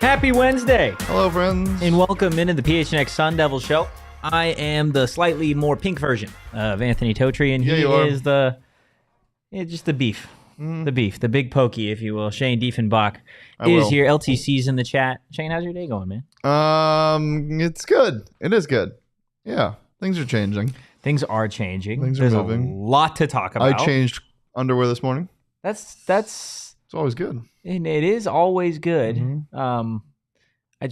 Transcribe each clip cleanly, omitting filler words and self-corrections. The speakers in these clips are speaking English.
Happy Wednesday, Hello, friends. and welcome into the PHNX Sun Devil Show. I am the slightly more pink version of Anthony Totri, and he is just the beef. The beef, the big pokey, if you will. Shane Diefenbach is here. LTC's in the chat. Shane, how's your day going, man? It's good. It is good. Yeah, things are changing. Things are changing. Things are There's moving. a lot to talk about. I changed underwear this morning. That's It's always good. and it is always good. Mhm. I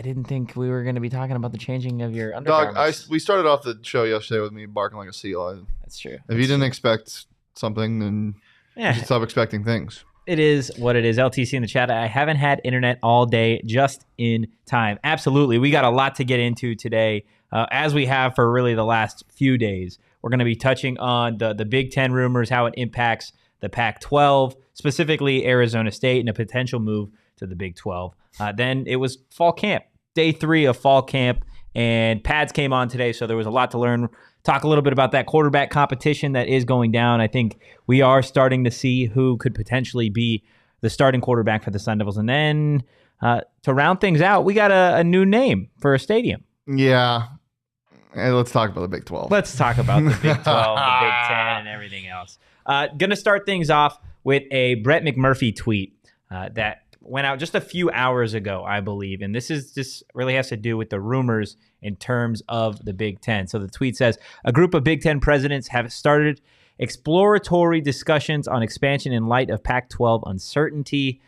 didn't think we were going to be talking about the changing of your Dog, undergarments. we started off the show yesterday with me barking like a seal. That's true. If you didn't expect something, then you should stop expecting things. It is what it is. LTC in the chat. I haven't had internet all day, just in time. Absolutely. We got a lot to get into today, as we have for really the last few days. We're going to be touching on the Big Ten rumors, how it impacts the Pac-12, specifically Arizona State, and a potential move to the Big 12. Then it was fall camp, day 3 of fall camp, and pads came on today, so there was a lot to learn. Talk a little bit about that quarterback competition that is going down. I think we are starting to see who could potentially be the starting quarterback for the Sun Devils. And then to round things out, we got a new name for a stadium. Yeah. Hey, let's talk about the Big 12. Let's talk about the Big 12, the Big 10, and everything else. Going to start things off with a Brett McMurphy tweet that went out just a few hours ago, I believe. And this really has to do with the rumors in terms of the Big Ten. So the tweet says, a group of Big Ten presidents have started exploratory discussions on expansion in light of Pac-12 uncertainty.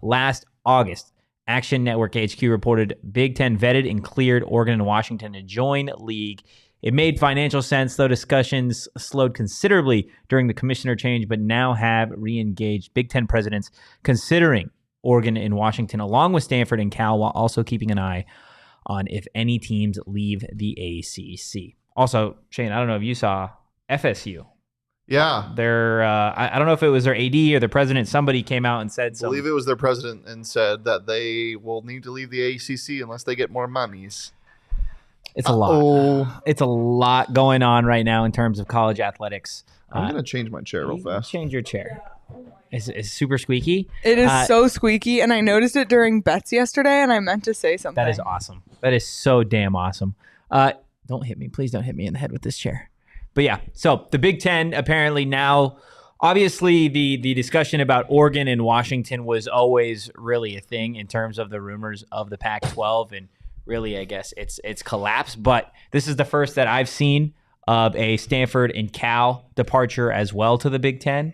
Last August, Action Network HQ reported Big Ten vetted and cleared Oregon and Washington to join league. It made financial sense, though discussions slowed considerably during the commissioner change, but now have re-engaged Big Ten presidents considering Oregon and Washington, along with Stanford and Cal, while also keeping an eye on if any teams leave the ACC. Also, Shane, I don't know if you saw FSU. Yeah. I don't know if it was their AD or the president. Somebody came out and said I believe it was their president and said that they will need to leave the ACC unless they get more monies. It's a lot. It's a lot going on right now in terms of college athletics. I'm going to change my chair real fast. Change your chair. It's super squeaky. It is so squeaky, and I noticed it during bets yesterday, and I meant to say something. That is awesome. That is so damn awesome. Don't hit me. Please don't hit me in the head with this chair. But yeah, so the Big Ten apparently now, obviously the discussion about Oregon and Washington was always really a thing in terms of the rumors of the Pac-12, and really, I guess, it's collapsed. But this is the first that I've seen of a Stanford and Cal departure as well to the Big Ten.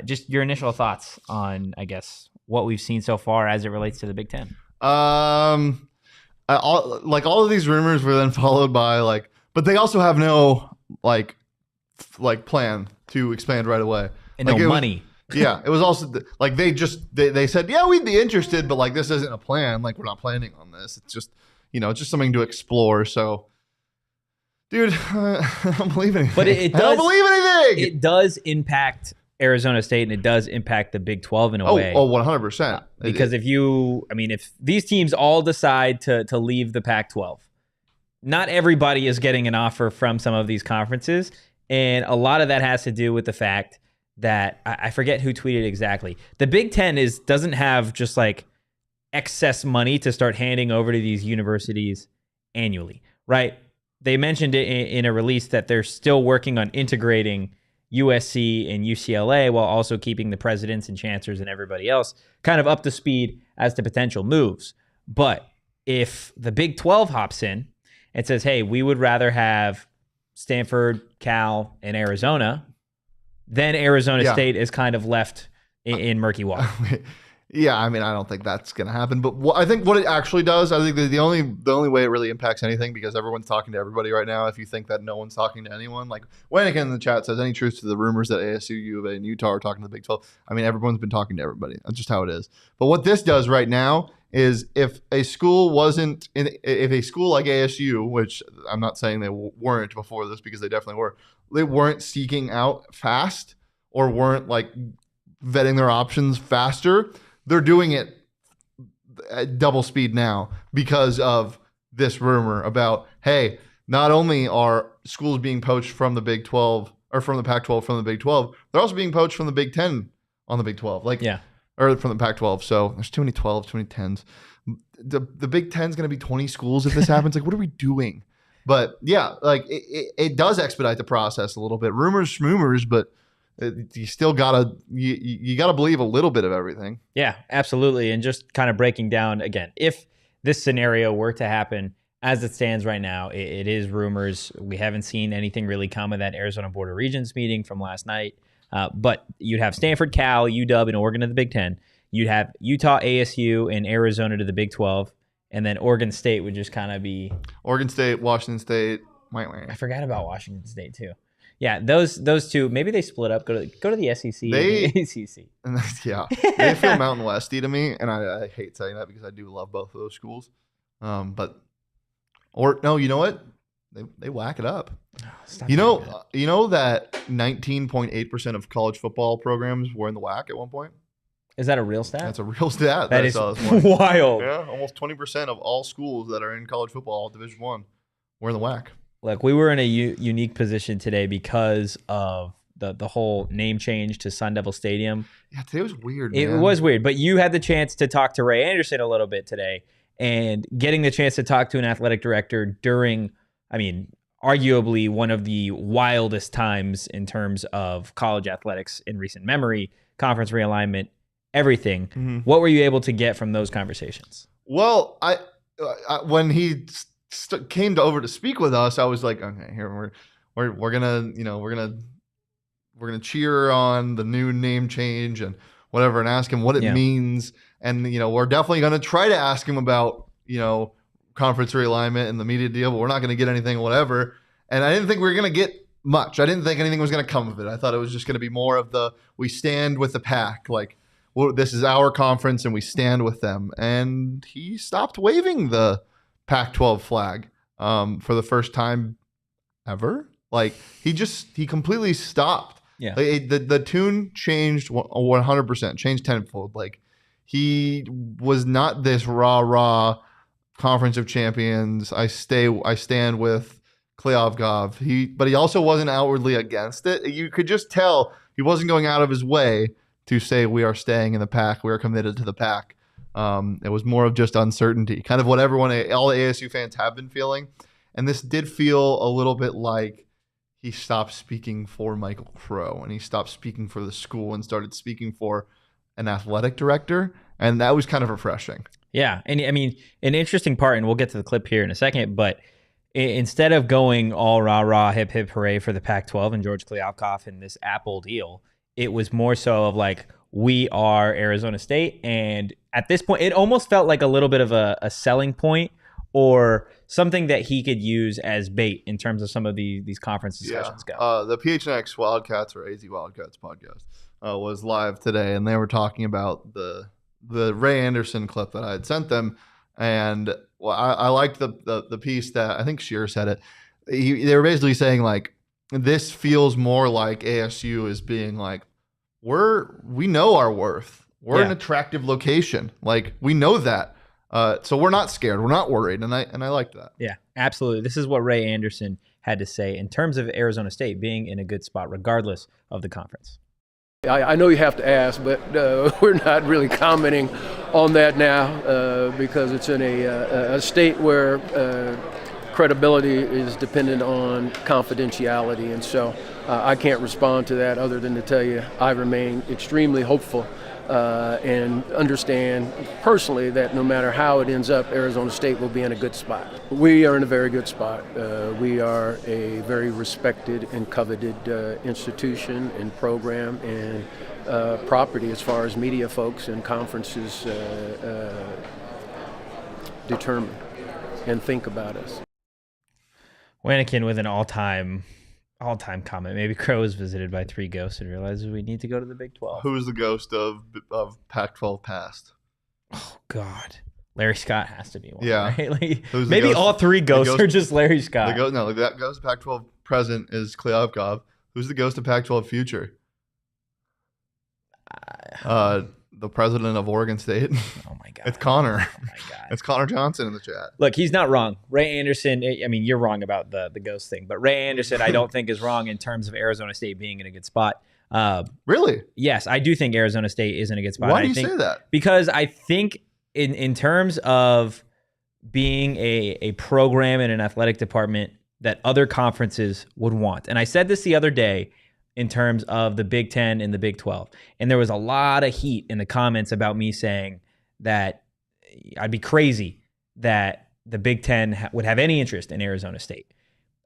Just your initial thoughts on, I guess, what we've seen so far as it relates to the Big Ten. All of these rumors were then followed by but they also have no plan to expand right away And no money. Yeah, it was also they said, yeah, we'd be interested, but this isn't a plan. We're not planning on this. It's just it's just something to explore. So, dude, I don't believe anything. But I don't believe anything. It does impact Arizona State, and it does impact the Big 12 in a way. 100%. Because if these teams all decide to leave the Pac-12, not everybody is getting an offer from some of these conferences. And a lot of that has to do with the fact that I forget who tweeted exactly. The Big Ten doesn't have just excess money to start handing over to these universities annually, right? They mentioned it in a release that they're still working on integrating USC and UCLA while also keeping the presidents and chancellors and everybody else kind of up to speed as to potential moves. But if the Big 12 hops in and says, hey, we would rather have Stanford, Cal, and Arizona, then Arizona State is kind of left in murky water. Yeah, I don't think that's going to happen. But I think what it actually does, I think the only way it really impacts anything, because everyone's talking to everybody right now. If you think that no one's talking to anyone, Wanigan in the chat says, any truth to the rumors that ASU, U of A, and Utah are talking to the Big 12? Everyone's been talking to everybody. That's just how it is. But what this does right now is if a school like ASU, which I'm not saying they weren't before this because they definitely were, they weren't seeking out fast or weren't vetting their options faster, they're doing it at double speed now because of this rumor about, hey, not only are schools being poached from the Big 12 or from the Pac-12 from the Big 12, they're also being poached from the Big 10 on the Big 12. Or from the Pac-12. So there's too many 12s, too many 10s. The Big Ten's going to be 20 schools if this happens. Like, what are we doing? But yeah, like it does expedite the process a little bit. Rumors, schmoomers, but you still gotta you gotta believe a little bit of everything. Yeah, absolutely. And just kind of breaking down again, if this scenario were to happen as it stands right now, it is rumors. We haven't seen anything really come of that Arizona Board of Regents meeting from last night. But you'd have Stanford, Cal, UW, and Oregon to the Big Ten. You'd have Utah, ASU, and Arizona to the Big 12. And then Oregon State would just kind of be... Oregon State, Washington State. I forgot about Washington State, too. Yeah, those two, maybe they split up. Go to the SEC and the ACC. Yeah, they feel Mountain Westy to me, and I hate saying that because I do love both of those schools. You know what? They whack it up. You know that 19.8% of college football programs were in the WAC at one point? Is that a real stat? That's a real stat. That is wild. Yeah, almost 20% of all schools that are in college football, Division I, were in the WAC. Look, we were in a unique position today because of the whole name change to Sun Devil Stadium. Yeah, today was weird, It man. was weird, but you had the chance to talk to Ray Anderson a little bit today, and getting the chance to talk to an athletic director during, arguably one of the wildest times in terms of college athletics in recent memory, conference realignment, everything. Mm-hmm. What were you able to get from those conversations? Well, I when he came over to speak with us, I was like, okay, here we're gonna cheer on the new name change and whatever, and ask him what it means, and we're definitely gonna try to ask him about conference realignment and the media deal, but we're not gonna get anything, whatever. And I didn't think we were gonna get much. I didn't think anything was gonna come of it. I thought it was just gonna be more of we stand with the pack, like, well, this is our conference and we stand with them. And he stopped waving the Pac-12 flag for the first time ever. Like, he completely stopped. Yeah. Like, the tune changed 100%, changed tenfold. Like, he was not this rah conference of champions. I stand with Kliavkov. But he also wasn't outwardly against it. You could just tell he wasn't going out of his way to say we are staying in the pack. We are committed to the pack. It was more of just uncertainty, kind of what all ASU fans have been feeling. And this did feel a little bit like he stopped speaking for Michael Crow and he stopped speaking for the school and started speaking for an athletic director. And that was kind of refreshing. Yeah. And an interesting part, and we'll get to the clip here in a second, but instead of going all rah, hip, hip, hooray for the Pac-12 and George Kliavkov and this Apple deal, it was more so of like, we are Arizona State. And at this point, it almost felt like a little bit of a selling point or something that he could use as bait in terms of some of these conference discussions go. The PHNX Wildcats or AZ Wildcats podcast was live today, and they were talking about the Ray Anderson clip that I had sent them. And I liked the piece that I think Shearer said it. They were basically saying, like, this feels more like ASU is being like, we know our worth. We're an attractive location. Like, we know that. So we're not scared. We're not worried. And I liked that. Yeah, absolutely. This is what Ray Anderson had to say in terms of Arizona State being in a good spot, regardless of the conference. I know you have to ask, but we're not really commenting on that now because it's in a state where credibility is dependent on confidentiality. And so I can't respond to that other than to tell you I remain extremely hopeful and understand personally that no matter how it ends up, Arizona State will be in a good spot. We are in a very good spot. We are a very respected and coveted institution and program and property as far as media folks and conferences determine and think about us. Wanikin with an all-time comment. Maybe Crow was visited by 3 ghosts and realizes we need to go to the Big 12. Who's the ghost of Pac-12 past? Oh, God. Larry Scott has to be one, yeah. right? Like, Who's maybe ghost, all 3 ghosts are just Larry Scott. That ghost of Pac-12 present is Kliavkov. Who's the ghost of Pac-12 future? The president of Oregon State. Oh, my God. It's Connor. Oh, my God. It's Connor Johnson in the chat. Look, he's not wrong. Ray Anderson, you're wrong about the ghost thing, but Ray Anderson, I don't think is wrong in terms of Arizona State being in a good spot. Really? Yes, I do think Arizona State is in a good spot. Why do you say that? Because I think in terms of being a program in an athletic department that other conferences would want. And I said this the other day in terms of the Big Ten and the Big 12. And there was a lot of heat in the comments about me saying that I'd be crazy that the Big Ten would have any interest in Arizona State.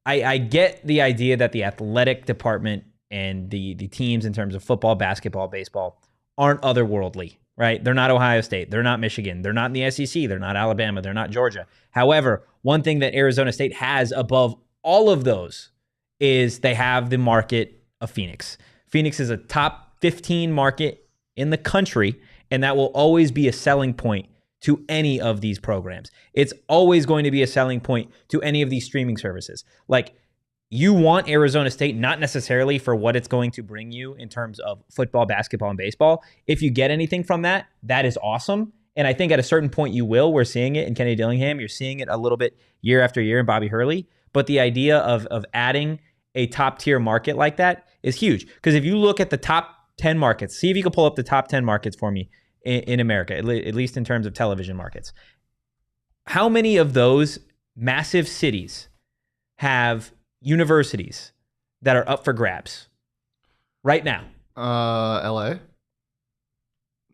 I get the idea that the athletic department and the teams in terms of football, basketball, baseball aren't otherworldly, right? They're not Ohio State. They're not Michigan. They're not in the SEC. They're not Alabama. They're not Georgia. However, one thing that Arizona State has above all of those is they have the market of Phoenix. Phoenix is a top 15 market in the country, and that will always be a selling point to any of these programs. It's always going to be a selling point to any of these streaming services. Like, you want Arizona State, not necessarily for what it's going to bring you in terms of football, basketball, and baseball. If you get anything from that, that is awesome. And I think at a certain point you will. We're seeing it in Kenny Dillingham. You're seeing it a little bit year after year in Bobby Hurley. But the idea of adding a top-tier market like that is huge. Because if you look at the top 10 markets, see if you can pull up the top 10 markets for me in America, at least in terms of television markets. How many of those massive cities have universities that are up for grabs right now? LA?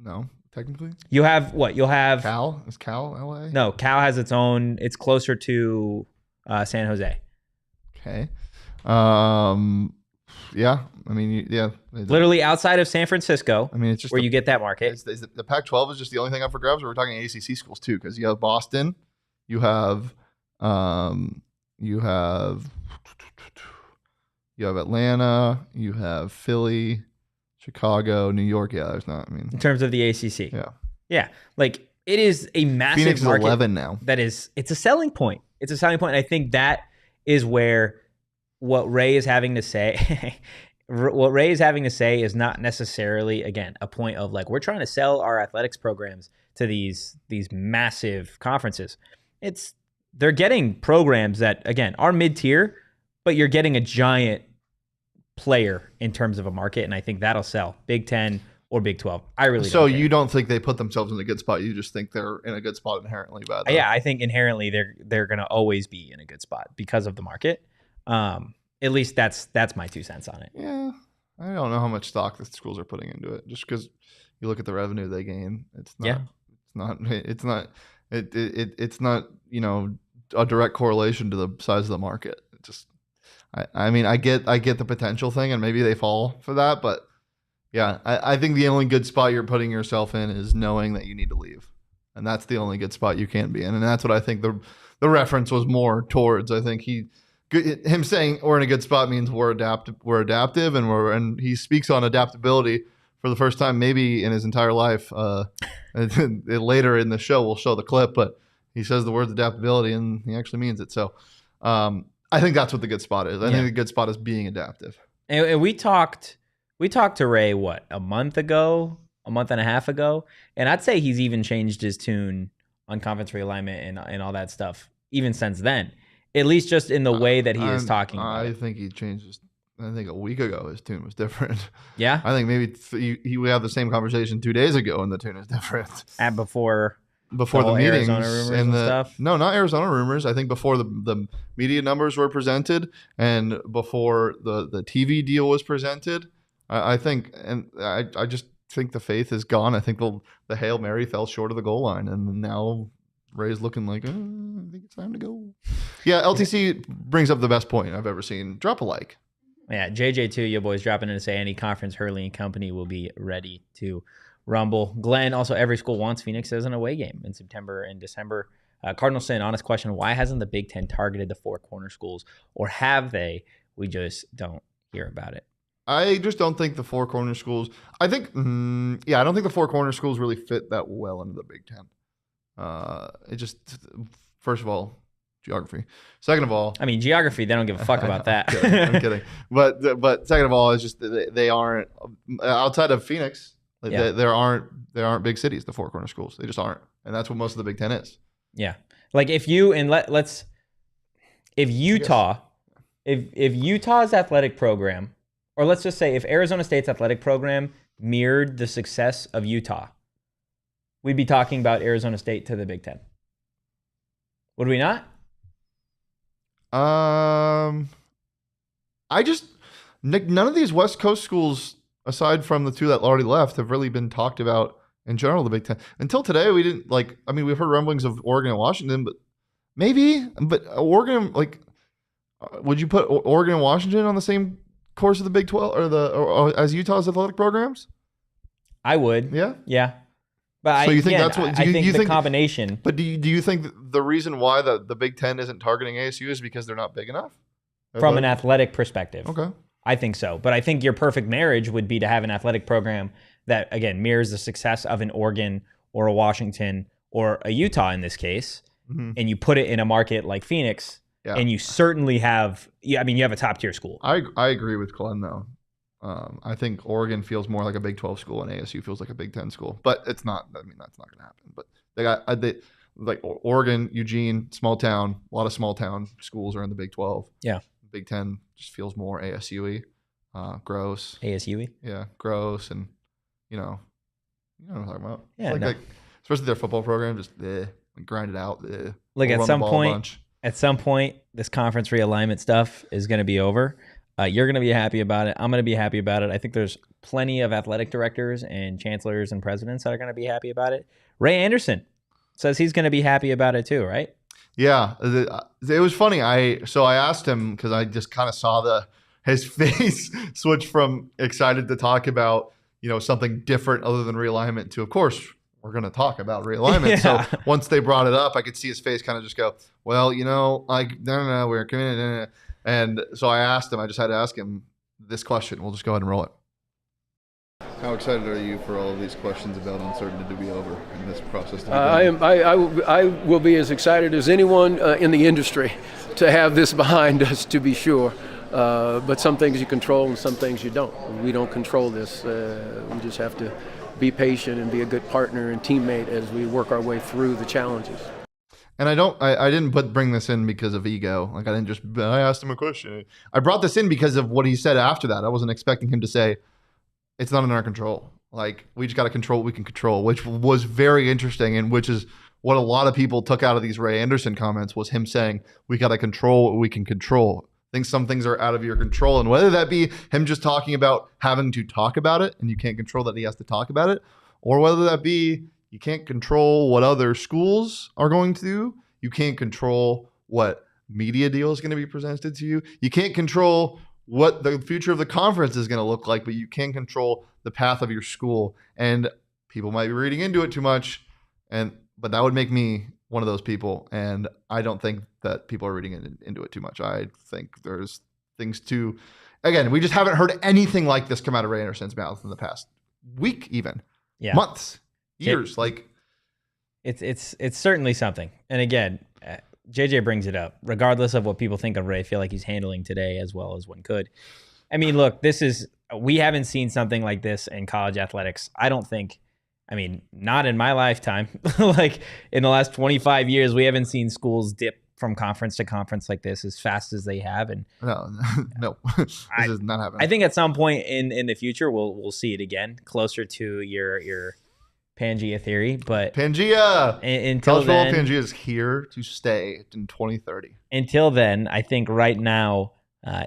No, technically. You have what? You'll have Cal? Is Cal LA? No, Cal has its own. It's closer to San Jose. Okay. Yeah. I mean, yeah. Literally outside of San Francisco. I mean, it's just where you get that market. The Pac-12 is just the only thing up for grabs. Or we're talking ACC schools too, because you have Boston, you have Atlanta, you have Philly, Chicago, New York. Yeah, there's not. I mean, in terms of the ACC. Yeah. Like, it is a massive Phoenix is market. 11 now. It's a selling point. It's a selling point. And I think that is where what Ray is having to say. What Ray is having to say is not necessarily, again, a point of like, we're trying to sell our athletics programs to these massive conferences. They're getting programs that, again, are mid-tier, but you're getting a giant player in terms of a market, and I think that'll sell. Big 10 or Big 12. I really So don't care. you don't think they put themselves in a good spot? You just think they're in a good spot inherently, by the way? Yeah, I think inherently they're going to always be in a good spot because of the market. At least that's my 2 cents on it. Yeah, I don't know how much stock the schools are putting into it. Just because you look at the revenue they gain, it's not a direct correlation to the size of the market. It just, I mean, I get the potential thing, and maybe they fall for that, but yeah, I think the only good spot you're putting yourself in is knowing that you need to leave, and that's the only good spot you can be in, and that's what I think the reference was more towards. I think him saying we're in a good spot means we're adaptive, and he speaks on adaptability for the first time maybe in his entire life. Later in the show, we'll show the clip, but he says the word adaptability, and he actually means it. So I think that's what the good spot is. I think the good spot is being adaptive. And we talked to Ray, a month and a half ago, and I'd say he's even changed his tune on conference realignment and all that stuff even since then. At least just in the way that he is talking about it. I think he changed his. I think a week ago his tune was different. Yeah? I think maybe we had the same conversation 2 days ago and the tune is different. And before the meetings Arizona rumors and stuff? No, not Arizona rumors. I think before the media numbers were presented and before the TV deal was presented, I think, and I just think the faith is gone. I think the Hail Mary fell short of the goal line, and now Ray's looking like, I think it's time to go. Yeah, LTC brings up the best point I've ever seen. Drop a like. Yeah, JJ2, your boys dropping in to say any conference Hurley and company will be ready to rumble. Glenn, also every school wants Phoenix as an away game in September and December. Cardinal Sin, honest question, why hasn't the Big Ten targeted the 4 corner schools, or have they? We just don't hear about it. I just don't think the 4 corner schools, I don't think the 4 corner schools really fit that well into the Big Ten. It just, first of all, geography. Second of all, I mean, geography, they don't give a fuck about that. I'm kidding. But second of all, it's just they aren't outside of Phoenix. There aren't big cities. The 4 corner schools, they just aren't, and that's what most of the Big Ten is. Yeah, like if Utah's athletic program, or let's just say if Arizona State's athletic program mirrored the success of Utah, we'd be talking about Arizona State to the Big Ten. Would we not? None of these West Coast schools, aside from the two that already left, have really been talked about in general, the Big Ten. Until today, we didn't we've heard rumblings of Oregon and Washington, but maybe, Oregon, would you put Oregon and Washington on the same course of the Big 12 or as Utah's athletic programs? I would. Yeah. Yeah. But so you think that's what I think the combination. But do you think the reason why the Big Ten isn't targeting ASU is because they're not big enough? From an athletic perspective. Okay. I think so. But I think your perfect marriage would be to have an athletic program that, again, mirrors the success of an Oregon or a Washington or a Utah in this case, and you put it in a market like Phoenix, and you certainly have, you have a top-tier school. I agree with Glenn, though. I think Oregon feels more like a Big 12 school and ASU feels like a Big 10 school. But it's not. I mean, that's not going to happen. But they like Oregon, Eugene, small town. A lot of small town schools are in the Big 12. Yeah. Big 10 just feels more ASU-y, gross. ASU-y? Yeah, gross, and you know what I'm talking about. Yeah, like especially their football program, just grind it out. Look, at some point, this conference realignment stuff is going to be over. You're going to be happy about it. I'm going to be happy about it. I think there's plenty of athletic directors and chancellors and presidents that are going to be happy about it. Ray Anderson says he's going to be happy about it too, right? Yeah, it was funny. I asked him because I just kind of saw his face switch from excited to talk about something different other than realignment to, of course, we're going to talk about realignment. Yeah. So once they brought it up, I could see his face kind of just go, well, no, we're committed. And so I asked him. I just had to ask him this question. We'll just go ahead and roll it. How excited are you for all of these questions about uncertainty to be over in this process? I will be as excited as anyone in the industry to have this behind us, to be sure. But some things you control and some things you don't. We don't control this. We just have to be patient and be a good partner and teammate as we work our way through the challenges. And I didn't bring this in because of ego. I asked him a question. I brought this in because of what he said after that. I wasn't expecting him to say, it's not in our control. We just got to control what we can control, which was very interesting, and which is what a lot of people took out of these Ray Anderson comments was him saying, we got to control what we can control. I think some things are out of your control, and whether that be him just talking about having to talk about it, and you can't control that he has to talk about it, or whether that be you can't control what other schools are going to do, you can't control what media deal is going to be presented to you, you can't control what the future of the conference is going to look like, but you can control the path of your school. And people might be reading into it too much, but that would make me one of those people. And I don't think that people are reading into it too much. I think there's things to, again, we just haven't heard anything like this come out of Ray Anderson's mouth in the past week, even months, years. It's certainly something. And again, JJ brings it up. Regardless of what people think of Ray, I feel like he's handling today as well as one could. I mean, look, we haven't seen something like this in college athletics. I don't think, not in my lifetime. In the last 25 years, we haven't seen schools dip from conference to conference like this as fast as they have. And no, this is not happening. I think at some point in the future, we'll see it again, closer to your Pangea theory, but Pangea until then, Pangea is here to stay in 2030. Until then, I think right now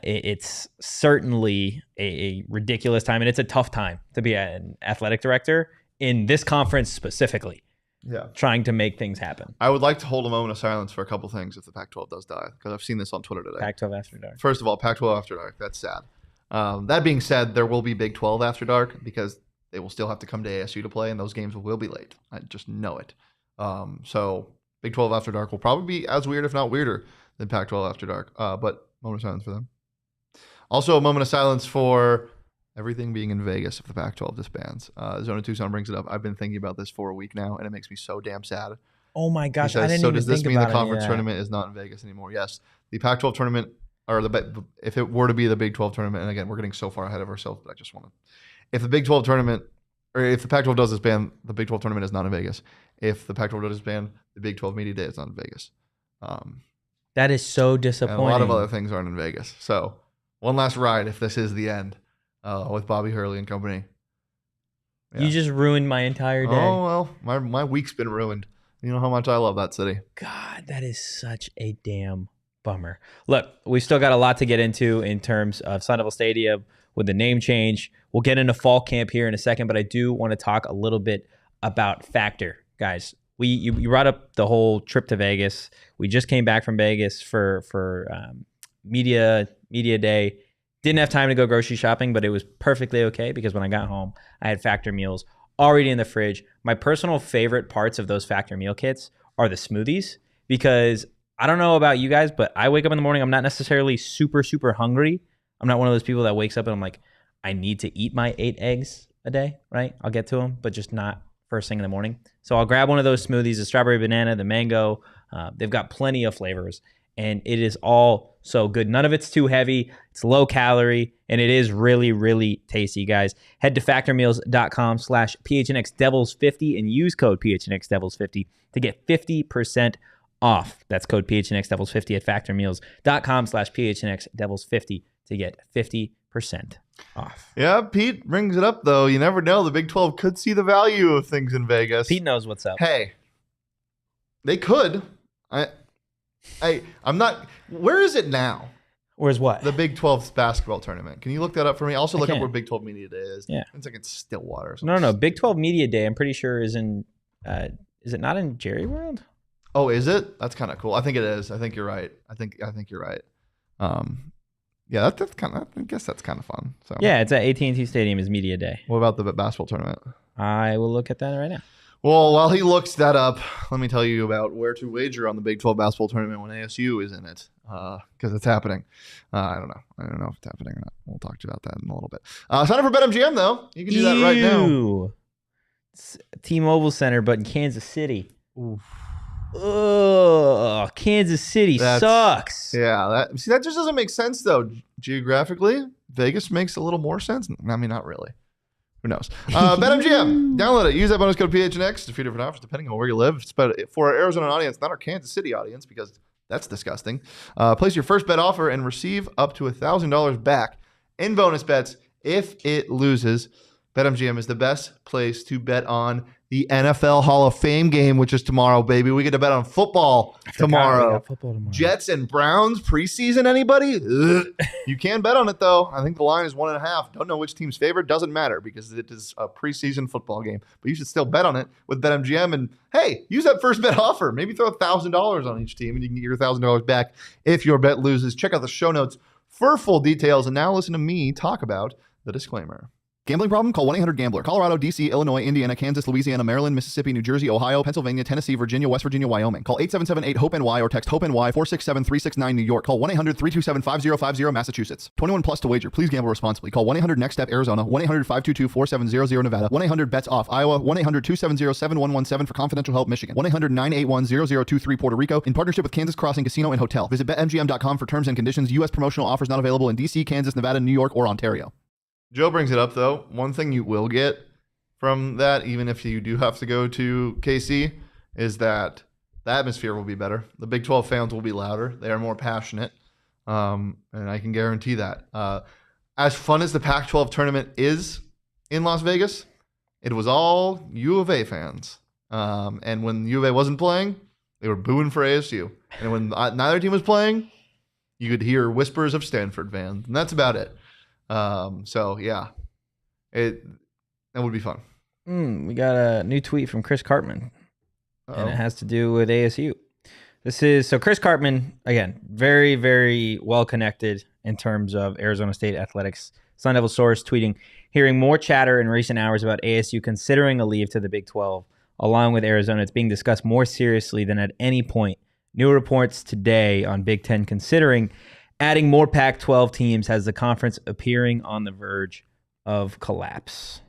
it's certainly a ridiculous time, and it's a tough time to be an athletic director in this conference specifically. Yeah, trying to make things happen. I would like to hold a moment of silence for a couple things if the Pac-12 does die, because I've seen this on Twitter today. Pac-12 after dark. First of all, Pac-12 after dark. That's sad. That being said, there will be Big 12 after dark because they will still have to come to ASU to play, and those games will be late. I just know it. So Big 12 after dark will probably be as weird, if not weirder, than Pac-12 after dark. But moment of silence for them. Also, a moment of silence for everything being in Vegas if the Pac-12 disbands. Zona Tucson brings it up. I've been thinking about this for a week now, and it makes me so damn sad. Oh my gosh! Says, I didn't so even does this think mean about the conference it, tournament is not in Vegas anymore? Yes, the Pac-12 tournament, or if it were to be the Big 12 tournament, and again, we're getting so far ahead of ourselves, but I just want to. If the Big 12 tournament, or if the Pac-12 does disband, the Big 12 tournament is not in Vegas. If the Pac-12 does disband, the Big 12 media day is not in Vegas. That is so disappointing. And a lot of other things aren't in Vegas. So one last ride if this is the end with Bobby Hurley and company. Yeah. You just ruined my entire day. Oh well, my week's been ruined. You know how much I love that city. God, that is such a damn bummer. Look, we still got a lot to get into in terms of Sun Devil Stadium with the name change. We'll get into fall camp here in a second, but I do want to talk a little bit about Factor, guys. You brought up the whole trip to Vegas. We just came back from Vegas for media day. Didn't have time to go grocery shopping, but it was perfectly okay because when I got home, I had Factor meals already in the fridge. My personal favorite parts of those Factor meal kits are the smoothies because I don't know about you guys, but I wake up in the morning, I'm not necessarily super, super hungry. I'm not one of those people that wakes up and I'm like, I need to eat my 8 eggs a day, right? I'll get to them, but just not first thing in the morning. So I'll grab one of those smoothies, the strawberry banana, the mango. They've got plenty of flavors and it is all so good. None of it's too heavy. It's low calorie and it is really, really tasty, guys. Head to factormeals.com/PHNXDevils50 and use code PHNXDevils50 to get 50% off. That's code PHNXDevils50 at factormeals.com/PHNXDevils50 to get 50% off. Yeah, Pete brings it up though. You never know. The Big 12 could see the value of things in Vegas. Pete knows what's up. Hey, they could. I'm not. Where is it now? Where's what? The Big 12 basketball tournament. Can you look that up for me? Also, look up can. where Big 12 Media Day is. Yeah. It's like in Stillwater or No, something. Big 12 Media Day, I'm pretty sure is in, is it not in Jerry World? Oh, is it? That's kind of cool. I think it is. I think you're right. I think you're right. Yeah, that's kind of. I guess that's kind of fun. So Yeah, it's at AT&T Stadium is Media Day. What about the basketball tournament? I will look at that right now. Well, while he looks that up, let me tell you about where to wager on the Big 12 basketball tournament when ASU is in it, because it's happening. I don't know if it's happening or not. We'll talk to you about that in a little bit. Sign up for BetMGM though. You can do that right now. Ew. It's T-Mobile Center, but in Kansas City. Oof. Ugh, Kansas City sucks. Yeah, that just doesn't make sense though. Geographically, Vegas makes a little more sense. I mean, not really. Who knows? BetMGM. Download it. Use that bonus code PHNX to 3 different offers depending on where you live. It's for our Arizona audience, not our Kansas City audience, because that's disgusting. Place your first bet offer and receive up to $1,000 back in bonus bets if it loses. BetMGM is the best place to bet on the NFL Hall of Fame game, which is tomorrow, baby. We get to bet on football tomorrow. Jets and Browns preseason, anybody? Ugh. You can bet on it, though. I think the line is 1.5. Don't know which team's favorite. Doesn't matter because it is a preseason football game. But you should still bet on it with BetMGM. And, hey, use that first bet offer. Maybe throw $1,000 on each team, and you can get your $1,000 back if your bet loses. Check out the show notes for full details. And now listen to me talk about the disclaimer. Gambling problem? Call 1-800-GAMBLER. Colorado, D.C., Illinois, Indiana, Kansas, Louisiana, Maryland, Mississippi, New Jersey, Ohio, Pennsylvania, Tennessee, Virginia, West Virginia, Wyoming. Call 877-8-HOPE-NY or text HOPE-NY 467-369 New York. Call 1-800-327-5050 Massachusetts. 21 plus to wager. Please gamble responsibly. Call 1-800-NEXT-STEP Arizona. 1-800-522-4700 Nevada. 1-800-BETS-OFF Iowa. 1-800-270-7117 for confidential help Michigan. 1-800-981-0023 Puerto Rico in partnership with Kansas Crossing Casino and Hotel. Visit BetMGM.com for terms and conditions. U.S. promotional offers not available in D.C., Kansas, Nevada, New York, or Ontario. Joe brings it up, though. One thing you will get from that, even if you do have to go to KC, is that the atmosphere will be better. The Big 12 fans will be louder. They are more passionate, and I can guarantee that. As fun as the Pac-12 tournament is in Las Vegas, it was all U of A fans. And when U of A wasn't playing, they were booing for ASU. And when neither team was playing, you could hear whispers of Stanford fans, and that's about it. So yeah, that would be fun. We got a new tweet from Chris Cartman, Uh-oh. and it has to do with ASU. So Chris Cartman, again, very, very well connected in terms of Arizona State athletics. Sun Devil source tweeting, hearing more chatter in recent hours about ASU considering a leave to the Big 12, along with Arizona. It's being discussed more seriously than at any point. New reports today on Big 10 considering adding more Pac-12 teams has the conference appearing on the verge of collapse.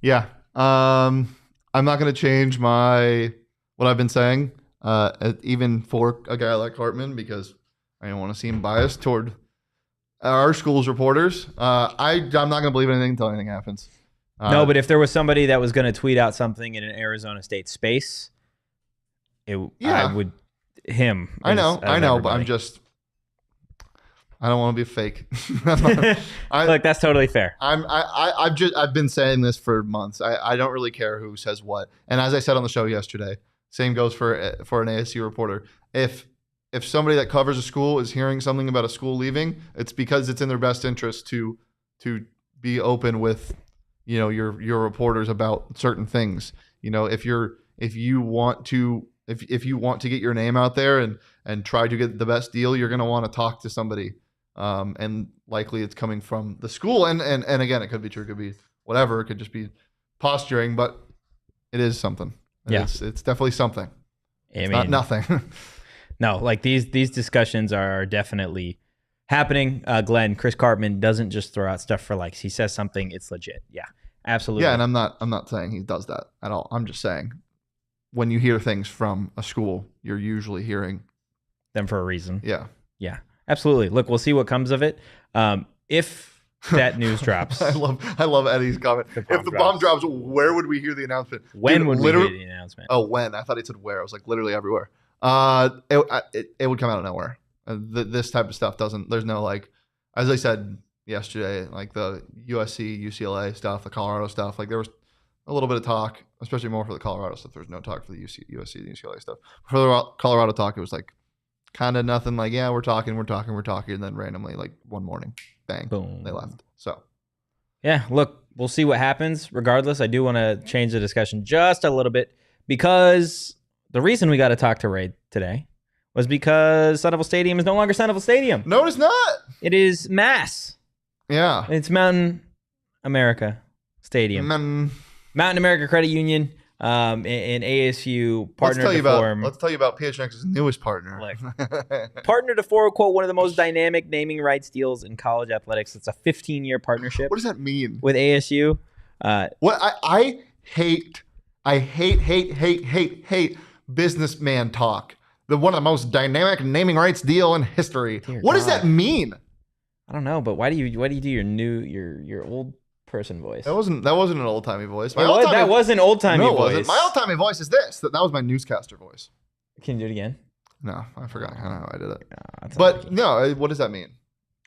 Yeah. I'm not going to change what I've been saying, even for a guy like Hartman, because I don't want to seem biased toward our school's reporters. I'm not going to believe anything until anything happens. No, but if there was somebody that was going to tweet out something in an Arizona State space, I would him. I know, everybody. but I'm just... I don't want to be fake. Look, that's totally fair. I've been saying this for months. I don't really care who says what. And as I said on the show yesterday, same goes for an ASU reporter. If somebody that covers a school is hearing something about a school leaving, it's because it's in their best interest to be open with, your reporters about certain things. If you want to get your name out there and try to get the best deal, you're going to want to talk to somebody. And likely it's coming from the school. And again, it could be true, it could be whatever, it could just be posturing, but it is something. Yeah. It's definitely something. It's not nothing. No, like these discussions are definitely happening. Glenn, Chris Cartman doesn't just throw out stuff for likes. He says something, it's legit. Yeah, absolutely. Yeah, and I'm not saying he does that at all. I'm just saying when you hear things from a school, you're usually hearing them for a reason. Yeah. Yeah, absolutely. Look, we'll see what comes of it. If that news drops. I love Eddie's comment. If the bomb drops, where would we hear the announcement? When would we hear the announcement? Oh, when? I thought he said where. I was like literally everywhere. It would come out of nowhere. This type of stuff doesn't. There's no like, as I said yesterday, like the USC, UCLA stuff, the Colorado stuff. Like there was a little bit of talk, especially more for the Colorado stuff. There was no talk for the USC, and UCLA stuff. For the Colorado talk, it was like kind of nothing. Like yeah, we're talking, and then randomly, like one morning, bang, boom, they left. So yeah, look, we'll see what happens. Regardless, I do want to change the discussion just a little bit because the reason we got to talk to Ray today was because Sun Devil Stadium is no longer Sun Devil Stadium. No, it's not. It is MASS. Yeah. It's Mountain America Stadium. Mountain America Credit Union and ASU partnered to form. Let's tell you about PHNX's newest partner. Partnered to form, quote, one of the most dynamic naming rights deals in college athletics. It's a 15-year partnership. What does that mean? With ASU. What I hate businessman talk. One of the most dynamic naming rights deal in history. What does that mean? I don't know, but why do you do your old person voice? That wasn't an old timey voice. That was an old timey voice. My old timey voice is this. That was my newscaster voice. Can you do it again? No, I forgot how I did it. But no, what does that mean?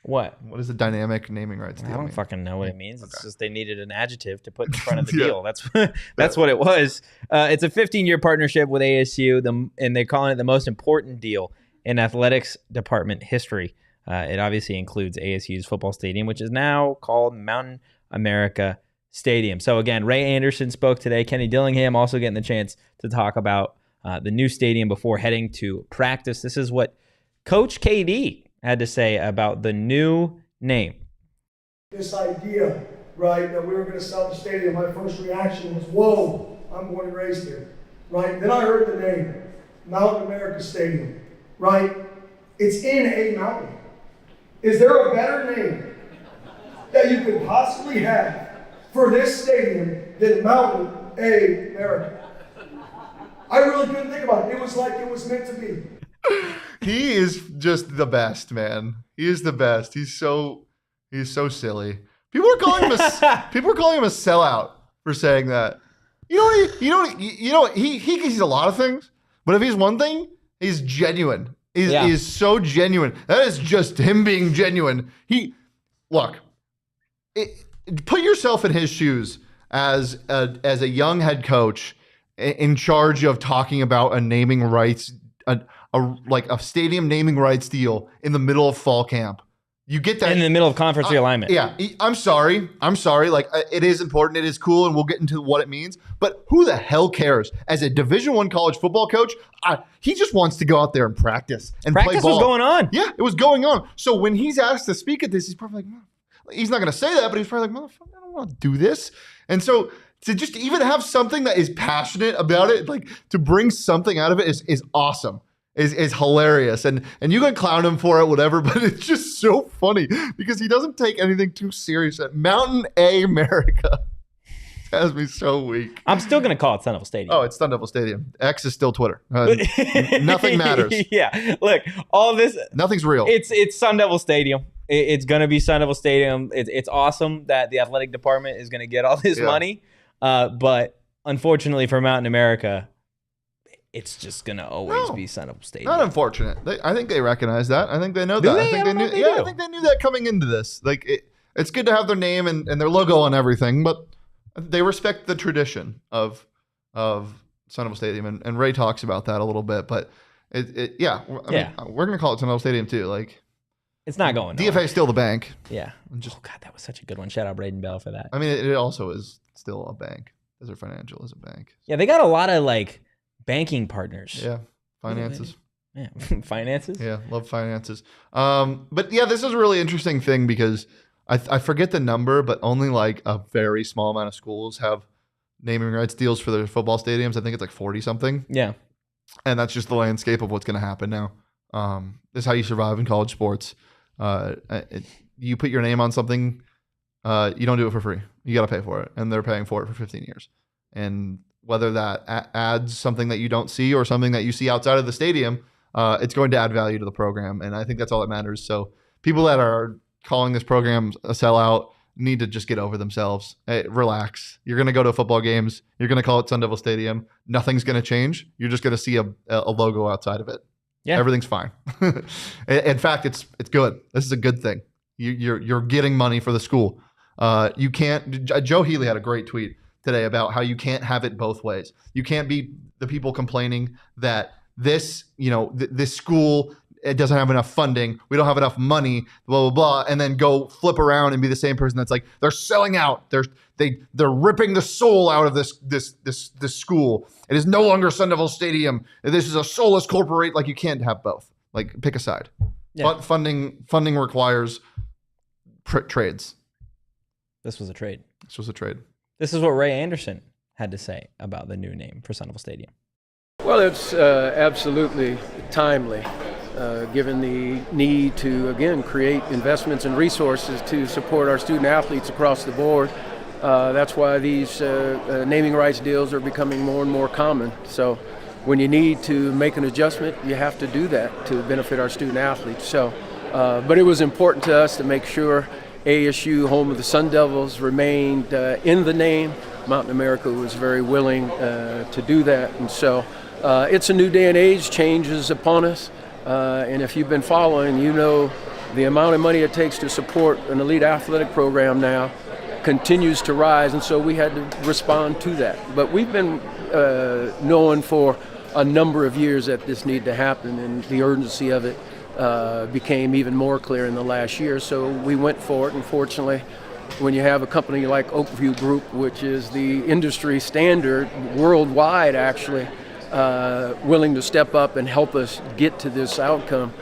What is the dynamic naming rights deal? I don't fucking know what it means. It's just they needed an adjective to put in front of the deal. That's what it was. It's a 15-year partnership with ASU, and they're calling it the most important deal in athletics department history. It obviously includes ASU's football stadium, which is now called Mountain America Stadium. So again, Ray Anderson spoke today. Kenny Dillingham also getting the chance to talk about the new stadium before heading to practice. This is what Coach KD had to say about the new name. This idea, right, that we were going to sell the stadium, my first reaction was, whoa, I'm born and raised here, right? Then I heard the name, Mountain America Stadium, right? It's in a mountain. Is there a better name that you could possibly have for this stadium than Mountain America? I really couldn't think about it. It was like it was meant to be. He is just the best, man. He is the best. He's so silly. People are calling him a sellout for saying that. He's a lot of things, but if he's one thing, he's genuine. He's so genuine. That is just him being genuine. Put yourself in his shoes as a young head coach in charge of talking about a naming rights, a stadium naming rights deal in the middle of fall camp. You get that in the middle of conference realignment. Yeah, I'm sorry. Like it is important. It is cool, and we'll get into what it means. But who the hell cares? As a Division I college football coach, he just wants to go out there and practice and play ball. Practice was going on. Yeah, it was going on. So when he's asked to speak at this, he's probably like, he's not going to say that, but he's probably like, motherfucker, I don't want to do this. And so to just even have something that is passionate about it, like to bring something out of it is awesome. Is hilarious, and you can clown him for it, whatever, but it's just so funny because he doesn't take anything too serious. Mountain America has me so weak. I'm still gonna call it Sun Devil Stadium. Oh, it's Sun Devil Stadium. X is still Twitter. Nothing matters. Yeah, look, all this, nothing's real. It's Sun Devil Stadium. It's gonna be Sun Devil Stadium. It's awesome that the athletic department is gonna get all this money, but unfortunately for Mountain America, it's just gonna always No. be Sun Devil Stadium. Not unfortunate. I think they recognize that. I think they know Do that. they? I think I don't know knew. if they Yeah, do. I think they knew that coming into this. Like it's good to have their name and their logo on everything, but they respect the tradition of Sun Devil Stadium, and Ray talks about that a little bit. But I mean, we're gonna call it Sun Devil Stadium too. Like It's not going DFA nowhere. is still the bank. Yeah. Just, Oh God, that was such a good one. Shout out Braden Bell for that. I mean, it also is still a bank. Desert Financial is a bank. Yeah, they got a lot of like banking partners. Yeah, finances. Yeah. Finances. Yeah, love finances. But yeah, this is a really interesting thing because I forget the number, but only like a very small amount of schools have naming rights deals for their football stadiums. I think it's like 40 something. Yeah. And that's just the landscape of what's going to happen now. This is how you survive in college sports. You put your name on something, you don't do it for free. You got to pay for it. And they're paying for it for 15 years. And whether that adds something that you don't see or something that you see outside of the stadium, it's going to add value to the program. And I think that's all that matters. So people that are calling this program a sellout need to just get over themselves. Hey, relax. You're going to go to football games. You're going to call it Sun Devil Stadium. Nothing's going to change. You're just going to see a logo outside of it. Yeah. Everything's fine. In fact, it's good. This is a good thing. You're getting money for the school. You can't. Joe Healy had a great tweet today about how you can't have it both ways. You can't be the people complaining that this school, it doesn't have enough funding. We don't have enough money, blah, blah, blah. And then go flip around and be the same person that's like, they're selling out. They're ripping the soul out of this school. It is no longer Sun Devil Stadium. This is a soulless corporate. Like, you can't have both. Like, pick a side. Yeah. But funding requires trades. This was a trade. This was a trade. This is what Ray Anderson had to say about the new name for Sun Devil Stadium. Well, it's absolutely timely, given the need to, again, create investments and resources to support our student athletes across the board. That's why these naming rights deals are becoming more and more common. So when you need to make an adjustment, you have to do that to benefit our student athletes. So, but it was important to us to make sure ASU, home of the Sun Devils, remained in the name. Mountain America was very willing to do that. And so it's a new day and age, change is upon us. And if you've been following, you know the amount of money it takes to support an elite athletic program now continues to rise. And so we had to respond to that. But we've been knowing for a number of years that this needed to happen, and the urgency of it became even more clear in the last year. So we went for it. And fortunately, when you have a company like Oakview Group, which is the industry standard worldwide, actually, willing to step up and help us get to this outcome,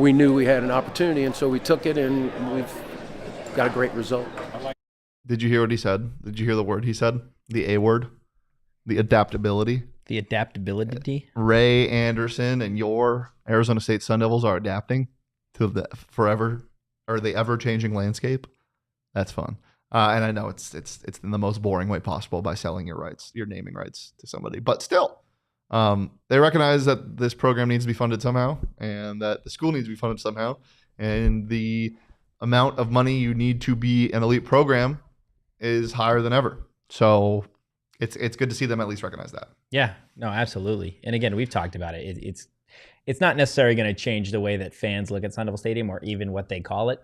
we knew we had an opportunity, and so we took it, and we've got a great result. Did you hear what he said? Did you hear the word he said? The A word? The adaptability? The adaptability. Ray Anderson and your Arizona State Sun Devils are adapting to the ever-changing landscape. That's fun. And I know it's in the most boring way possible by selling your naming rights to somebody. But still, they recognize that this program needs to be funded somehow, and that the school needs to be funded somehow, and the amount of money you need to be an elite program is higher than ever. So it's good to see them at least recognize that. Yeah, no, absolutely. And again, we've talked about it. It's not necessarily going to change the way that fans look at Sun Devil Stadium or even what they call it,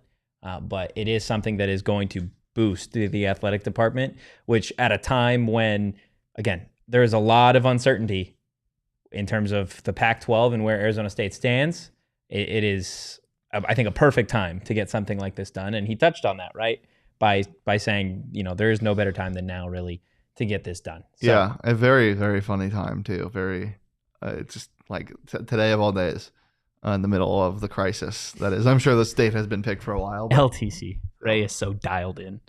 but it is something that is going to boost the athletic department, which at a time when, again, there is a lot of uncertainty in terms of the Pac-12 and where Arizona State stands, it is, I think, a perfect time to get something like this done. And he touched on that, right? By saying, there is no better time than now, really, to get this done. So, yeah, a very, very funny time, too. Very, it's just like today of all days, in the middle of the crisis that is. I'm sure the state has been picked for a while. But LTC. Ray is so dialed in.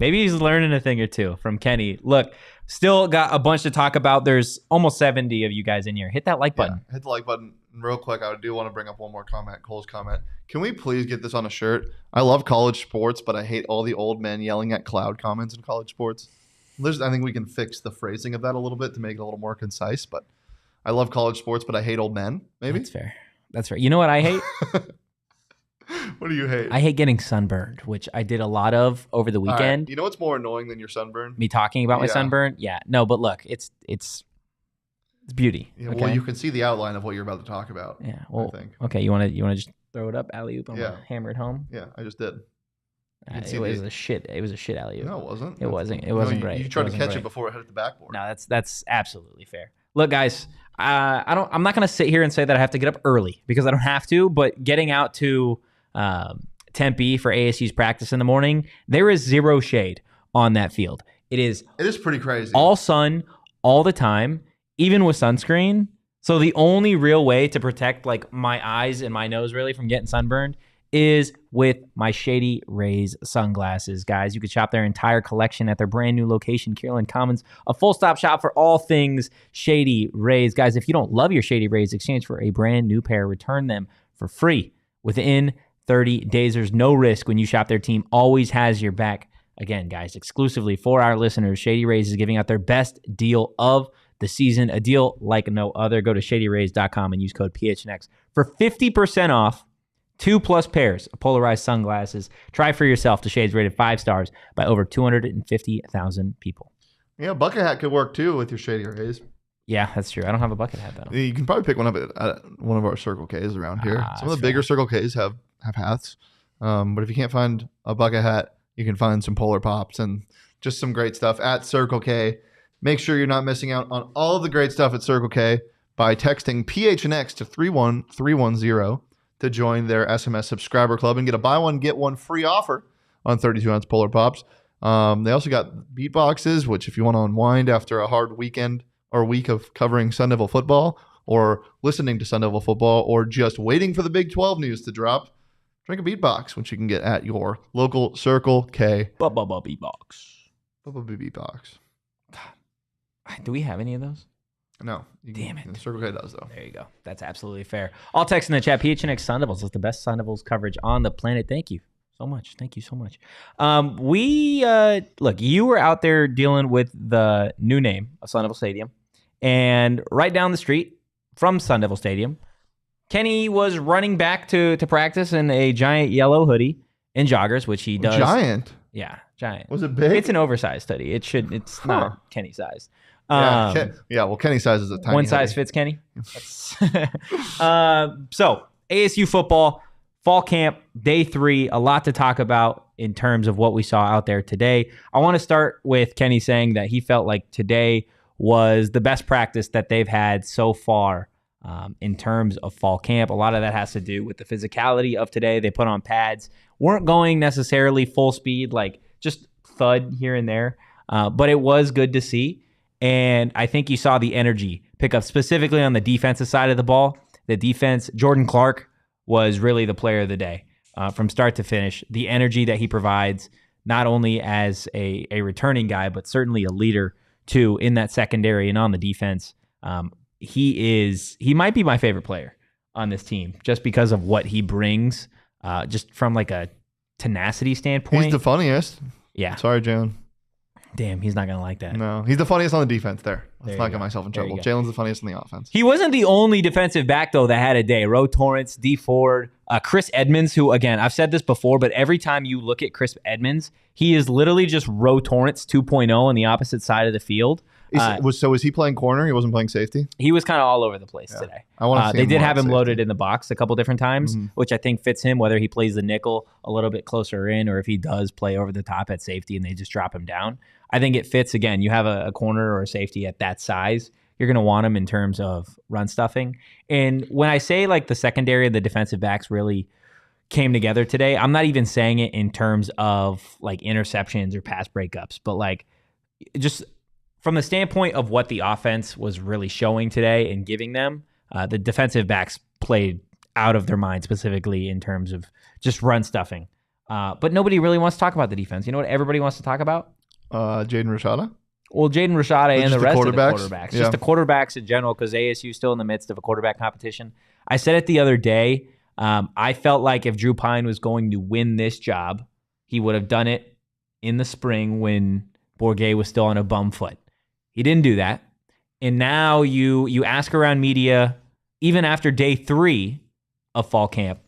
Maybe he's learning a thing or two from Kenny. Look, still got a bunch to talk about. There's almost 70 of you guys in here. Hit that like button. Hit the like button. Real quick, I do want to bring up one more comment, Cole's comment. Can we please get this on a shirt? I love college sports, but I hate all the old men yelling at cloud comments in college sports. I think we can fix the phrasing of that a little bit to make it a little more concise, but I love college sports, but I hate old men, maybe? That's fair. That's fair. You know what I hate? What do you hate? I hate getting sunburned, which I did a lot of over the All right. weekend. You know what's more annoying than your sunburn? Me talking about my Yeah. sunburn? Yeah. No, but look, it's It's beauty. Yeah, okay? well, you can see the outline of what you're about to talk about. Yeah. Well, I think. okay. You want to just throw it up, alley oop, and Yeah. hammer it home. Yeah, I just did. It was a shit. It was a shit alley oop. No, it wasn't. It wasn't. It wasn't great. You tried to wasn't catch great. it before it hit the backboard. No, that's absolutely fair. Look, guys, I'm not gonna sit here and say that I have to get up early because I don't have to. But getting out to Tempe for ASU's practice in the morning, there is zero shade on that field. It is pretty crazy. all sun all the time, even with sunscreen. So the only real way to protect like my eyes and my nose really from getting sunburned is with my Shady Rays sunglasses, guys. You can shop their entire collection at their brand new location, Kierland Commons, a full-stop shop for all things Shady Rays. Guys, if you don't love your Shady Rays, exchange for a brand new pair. Return them for free within 30 days. There's no risk when you shop. Their team always has your back. Again, guys, exclusively for our listeners, Shady Rays is giving out their best deal of the season, a deal like no other. Go to shadyrays.com and use code PHNX for 50% off 2+ pairs of polarized sunglasses. Try for yourself. The shades rated 5 stars by over 250,000 people. Yeah, bucket hat could work too with your Shady Rays. Yeah, that's true. I don't have a bucket hat though. You can probably pick one up at one of our Circle K's around here. Some of the bigger Circle K's have hats. But if you can't find a bucket hat, you can find some Polar Pops and just some great stuff at Circle K. Make sure you're not missing out on all of the great stuff at Circle K by texting PHNX to 31310 to join their SMS subscriber club and get a buy one, get one free offer on 32-ounce Polar Pops. They also got beat boxes, which if you want to unwind after a hard weekend or week of covering Sun Devil football or listening to Sun Devil football or just waiting for the Big 12 news to drop, drink a beat box, which you can get at your local Circle K. Beat box. Beat box. Do we have any of those? No. Damn it. Circle K does, though. There you go. That's absolutely fair. I'll text in the chat. PHNX Sun Devils is the best Sun Devils coverage on the planet. Thank you so much. Thank you so much. Look, you were out there dealing with the new name of Sun Devil Stadium. And right down the street from Sun Devil Stadium, Kenny was running back to practice in a giant yellow hoodie and joggers, which he does. Giant? Yeah, giant. Was it big? It's an oversized hoodie. It's not Kenny size. Well, Kenny size is a tiny one size hoodie. fits Kenny. So ASU football, fall camp, day 3, a lot to talk about in terms of what we saw out there today. I want to start with Kenny saying that he felt like today was the best practice that they've had so far in terms of fall camp. A lot of that has to do with the physicality of today. They put on pads, weren't going necessarily full speed, like just thud here and there, but it was good to see. And I think you saw the energy pick up specifically on the defensive side of the ball. The defense, Jordan Clark was really the player of the day from start to finish. The energy that he provides, not only as a returning guy, but certainly a leader too in that secondary and on the defense. He might be my favorite player on this team just because of what he brings, just from like a tenacity standpoint. He's the funniest. Yeah. Sorry, Jalen. Damn, he's not going to like that. No, he's the funniest on the defense there. Let's not you get go. myself in There you trouble. go. Jalen's the funniest on the offense. He wasn't the only defensive back, though, that had a day. Torrence, D. Ford, Chris Edmonds, who, again, I've said this before, but every time you look at Chris Edmonds, he is literally just Torrence 2.0 on the opposite side of the field. Was he playing corner? He wasn't playing safety? He was kind of all over the place today. I want to see They him did more have at him safety. loaded in the box a couple different times, which I think fits him, whether he plays the nickel a little bit closer in or if he does play over the top at safety and they just drop him down. I think it fits. Again, you have a corner or a safety at that size, you're going to want him in terms of run stuffing. And when I say like the secondary and the defensive backs really came together today, I'm not even saying it in terms of like interceptions or pass breakups, but like just from the standpoint of what the offense was really showing today and giving them, the defensive backs played out of their mind, specifically in terms of just run stuffing. But nobody really wants to talk about the defense. You know what everybody wants to talk about? Jaden Rashada? Well, Jaden Rashada and the rest of the quarterbacks. Yeah. Just the quarterbacks in general, because ASU is still in the midst of a quarterback competition. I said it the other day. I felt like if Drew Pine was going to win this job, he would have done it in the spring when Bourguet was still on a bum foot. He didn't do that. And now you ask around media, even after day 3 of fall camp,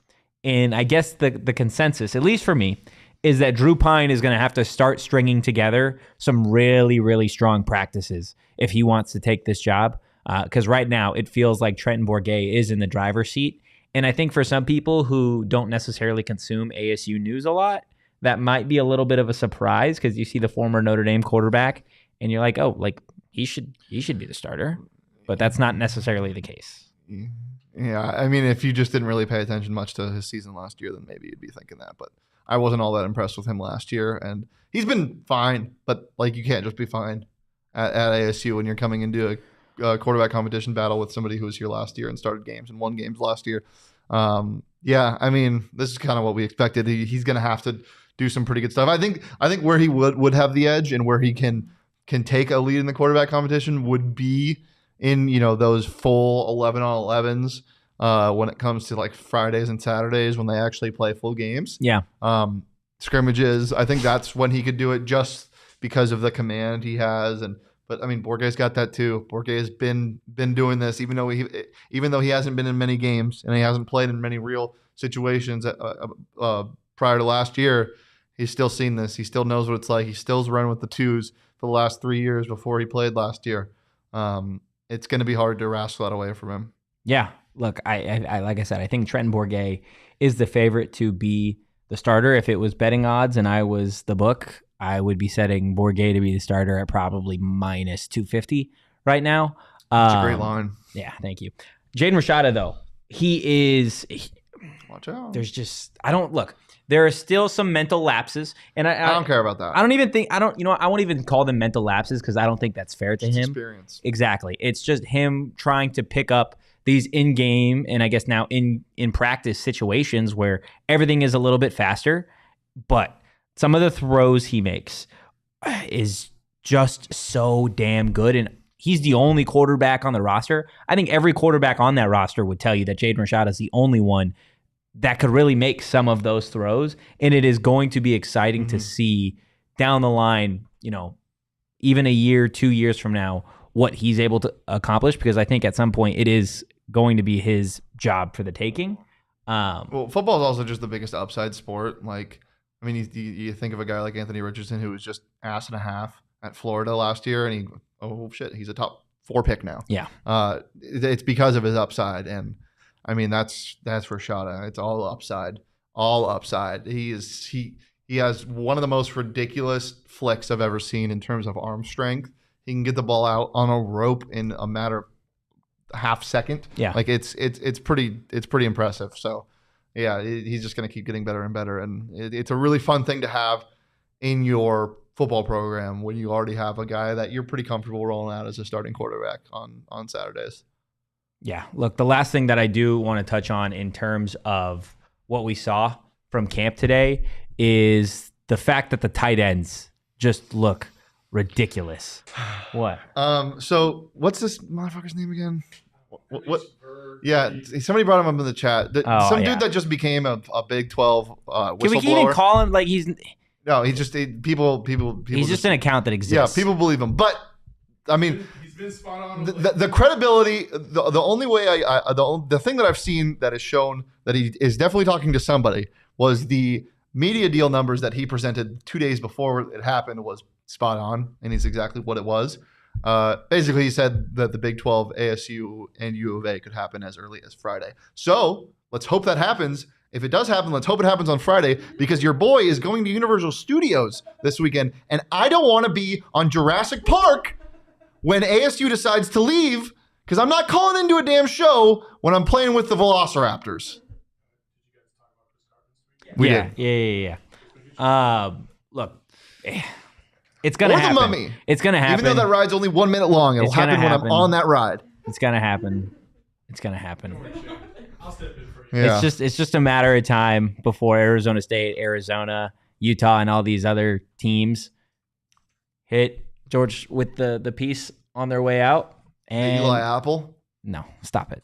and I guess the consensus, at least for me, is that Drew Pine is going to have to start stringing together some really, really strong practices if he wants to take this job. Because right now it feels like Trenton Bourguet is in the driver's seat. And I think for some people who don't necessarily consume ASU news a lot, that might be a little bit of a surprise because you see the former Notre Dame quarterback and you're like, oh, like he should be the starter. But that's not necessarily the case. Yeah, I mean, if you just didn't really pay attention much to his season last year, then maybe you'd be thinking that. But I wasn't all that impressed with him last year. And he's been fine, but like you can't just be fine at ASU when you're coming into a quarterback competition battle with somebody who was here last year and started games and won games last year. Yeah, I mean, this is kind of what we expected. He's going to have to do some pretty good stuff. I think where he would have the edge and where he can take a lead in the quarterback competition would be in, those full 11 on 11s when it comes to like Fridays and Saturdays when they actually play full games. Yeah. Scrimmages. I think that's when he could do it just because of the command he has. But I mean, Bourguet's got that too. Bourguet's been doing this, even though he hasn't been in many games and he hasn't played in many real situations prior to last year. He's still seen this. He still knows what it's like. He still's run with the twos for the last 3 years before he played last year. It's going to be hard to wrestle that away from him. Yeah. Look, I like I said, I think Trenton Bourguet is the favorite to be the starter. If it was betting odds and I was the book, I would be setting Bourguet to be the starter at probably minus 250 right now. That's a great line. Yeah, thank you. Jaden Rashada, though, Watch out. There are still some mental lapses, and I don't care about that. I won't even call them mental lapses because I don't think that's fair to him. Experience. Exactly. It's just him trying to pick up these in-game and I guess now in practice situations where everything is a little bit faster, but some of the throws he makes is just so damn good. And he's the only quarterback on the roster. I think every quarterback on that roster would tell you that Jaden Rashada is the only one that could really make some of those throws. And it is going to be exciting to see down the line, even a year, 2 years from now, what he's able to accomplish. Because I think at some point it is going to be his job for the taking. Well, football is also just the biggest upside sport. Like, I mean, you think of a guy like Anthony Richardson who was just ass and a half at Florida last year, and he's a top 4 pick now. Yeah. It's because of his upside, and I mean that's Rashada. It's all upside, He has one of the most ridiculous flicks I've ever seen in terms of arm strength. He can get the ball out on a rope in a matter of a half second. Yeah. Like it's pretty impressive. So. Yeah, he's just going to keep getting better and better. And it's a really fun thing to have in your football program when you already have a guy that you're pretty comfortable rolling out as a starting quarterback on Saturdays. Yeah. Look, the last thing that I do want to touch on in terms of what we saw from camp today is the fact that the tight ends just look ridiculous. What? So what's this motherfucker's name again? What? Yeah, somebody brought him up in the chat. Dude that just became a Big 12 whistleblower. Can we even call him like he's? No, he's just people. He's just an account that exists. Yeah, people believe him. But I mean, he's been spot on. The credibility. The only way the thing that I've seen that has shown that he is definitely talking to somebody was the media deal numbers that he presented 2 days before it happened was spot on, and he's exactly what it was. Basically, he said that the Big 12, ASU, and U of A could happen as early as Friday. So let's hope that happens. If it does happen, let's hope it happens on Friday because your boy is going to Universal Studios this weekend, and I don't want to be on Jurassic Park when ASU decides to leave because I'm not calling into a damn show when I'm playing with the Velociraptors. We did. Yeah. Look. It's going to happen. Or the Mummy. It's going to happen. Even though that ride's only 1 minute long, it'll happen when I'm on that ride. It's going to happen. I'll step in for you. Yeah. It's just a matter of time before Arizona State, Arizona, Utah, and all these other teams hit George with the piece on their way out. And The Eli Apple? No, stop it.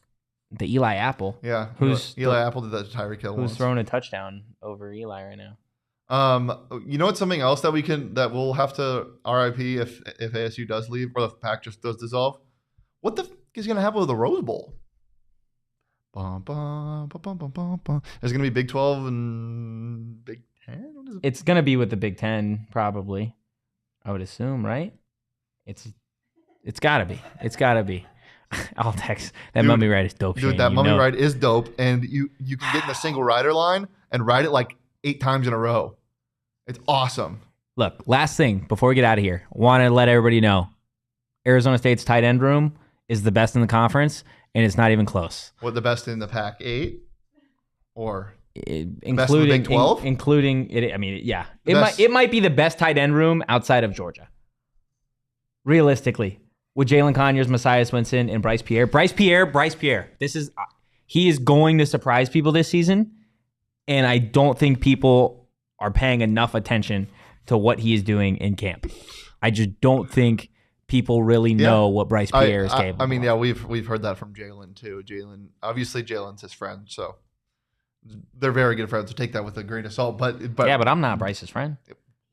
The Eli Apple. Yeah. Eli Apple did that to Tyreek Hill Who's once. throwing a touchdown over Eli right now? You know what's something else that we'll have to RIP if ASU does leave or the pack just does dissolve? What the is going to happen with the Rose Bowl? Bum, bum, bum, bum, bum, bum, bum. Is it going to be Big 12 and Big 10? What is it? It's going to be with the Big 10 probably. I would assume, right? It's got to be. I'll text. That Dude, mummy ride is dope. Dude, Shane, that you mummy know. ride is dope, and you can get in the single rider line and ride it like 8 times in a row. It's awesome. Look, last thing before we get out of here, want to let everybody know Arizona State's tight end room is the best in the conference, and it's not even close. What, the best in the Pac-8 or Including Big 12? including it. I mean, yeah, Best- it might be the best tight end room outside of Georgia. Realistically, with Jalen Conyers, Messiah Swinson, and Bryce Pierre. Bryce Pierre. He is going to surprise people this season, and I don't think people are paying enough attention to what he is doing in camp. I just don't think people really know what Bryce Pierre is capable. I mean, of. yeah, we've heard that from Jalen too. Jalen's his friend, so they're very good friends. So take that with a grain of salt. But But I'm not Bryce's friend.